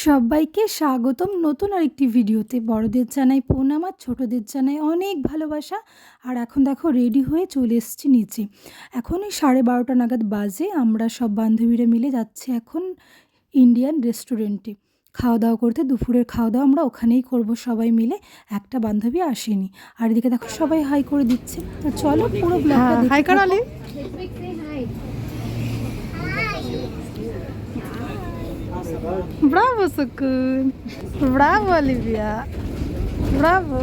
সবাইকে স্বাগতম নতুন আরেকটি ভিডিওতে। বড়দের জানাই প্রণাম আর ছোটোদের জানাই অনেক ভালোবাসা। আর এখন দেখো রেডি হয়ে চলে এসেছি নিচে। এখন ওই 12:30 নাগাদ বাজে। আমরা সব বান্ধবীরা মিলে যাচ্ছি এখন ইন্ডিয়ান রেস্টুরেন্টে খাওয়া দাওয়া করতে। দুপুরের খাওয়া দাওয়া আমরা ওখানেই করব সবাই মিলে। একটা বান্ধবী আসেনি। আর এদিকে দেখো সবাই হাই করে দিচ্ছে। তো চলো পুরো ব্লগটা দেখতে থাকো। Bravo, Sukun. Bravo, Olivia. Bravo.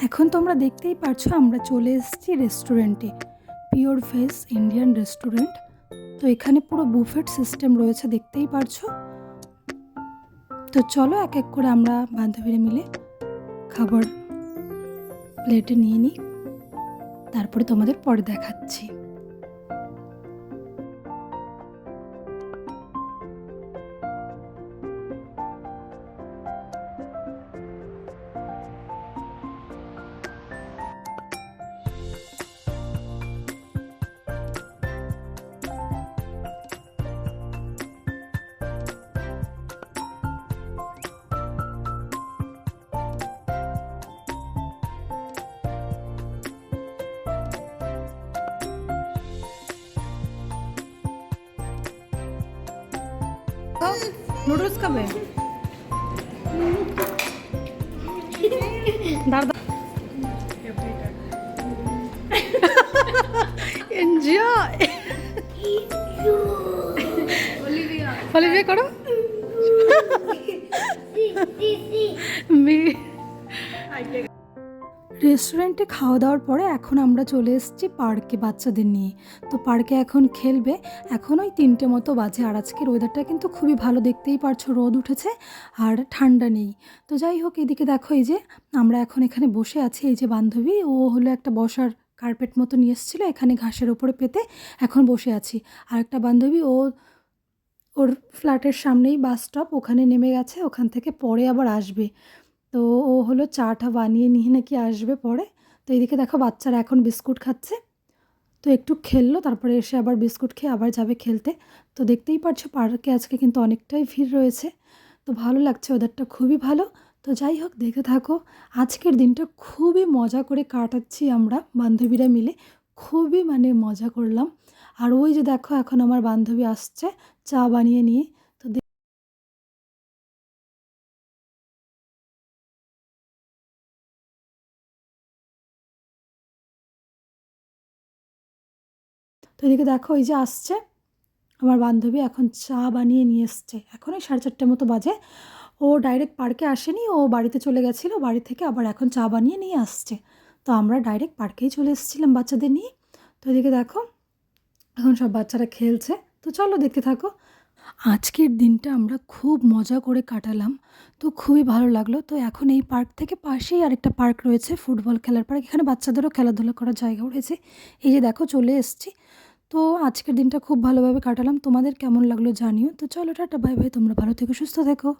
এখন তোমরা দেখতেই পারছো আমরা চলে এসেছি রেস্টুরেন্টে, পিওর ভেজ ইন্ডিয়ান রেস্টুরেন্ট। তো এখানে পুরো বুফেট সিস্টেম রয়েছে, দেখতেই পারছো। তো চলো এক এক করে আমরা বান্ধবীরা মিলে খাবার প্লেটে নিয়ে নিই, তারপরে তোমাদের পরে দেখাচ্ছি। নুডলস খাবে? এনজয়। অলিভিয়া করো। রেস্টুরেন্টে খাওয়া দাওয়ার পরে এখন আমরা চলে এসেছি পার্কে বাচ্চাদের নিয়ে। তো পার্কে এখন খেলবে। এখন ওই 3টে মতো বাজে। আর আজকের ওয়েদারটা কিন্তু খুবই ভালো, দেখতেই পারছো রোদ উঠেছে আর ঠান্ডা নেই। তো যাই হোক, এদিকে দেখো এই যে আমরা এখন এখানে বসে আছি। এই যে বান্ধবী, ও হলো একটা বসার কার্পেট মতো নিয়ে এসেছিলো, এখানে ঘাসের ওপরে পেতে এখন বসে আছি। আর একটা বান্ধবী ওর ফ্ল্যাটের সামনেই বাস স্টপ, ওখানে নেমে গেছে, ওখান থেকে পরে আবার আসবে। তো ও হলো চাটা বানিয়ে নিয়ে নাকি আসবে পরে। তো এইদিকে দেখো বাচ্চারা এখন বিস্কুট খাচ্ছে। তো একটু খেললো, তারপরে এসে আবার বিস্কুট খেয়ে আবার যাবে খেলতে। তো দেখতেই পারছো পার্কে আজকে কিন্তু অনেকটাই ভিড় রয়েছে। তো ভালো লাগছে, ওদেরটা খুবই ভালো। তো যাই হোক, দেখে থাকো। আজকের দিনটা খুবই মজা করে কাটাচ্ছি আমরা বান্ধবীরা মিলে, খুবই মজা করলাম। আর ওই যে দেখো এখন আমার বান্ধবী আসছে চা বানিয়ে নিয়ে। তো এদিকে দেখো এই যে আসছে আমার বান্ধবী, এখন চা বানিয়ে নিয়ে এসছে। এখন ওই 4:30 মতো বাজে। ও ডাইরেক্ট পার্কে আসেনি, ও বাড়িতে চলে গেছিলো, বাড়ি থেকে আবার এখন চা বানিয়ে নিয়ে আসছে। তো আমরা ডাইরেক্ট পার্কেই চলে এসেছিলাম বাচ্চাদের নিয়ে। তো এদিকে দেখো এখন সব বাচ্চারা খেলছে। তো চলো দেখতে থাকো। আজকের দিনটা আমরা খুব মজা করে কাটালাম। তো খুবই ভালো লাগলো। তো এখন এই পার্ক থেকে পাশেই আরেকটা পার্ক রয়েছে, ফুটবল খেলার পার্ক। এখানে বাচ্চাদেরও খেলাধুলা করার জায়গাও রয়েছে। এই যে দেখো চলে এসেছি। তো আজকের দিনটা খুব ভালোভাবে কাটালাম। তোমাদের কেমন লাগলো জানিও। তো চলো টাটা, বাই বাই। তোমরা ভালো থেকো, সুস্থ থেকো।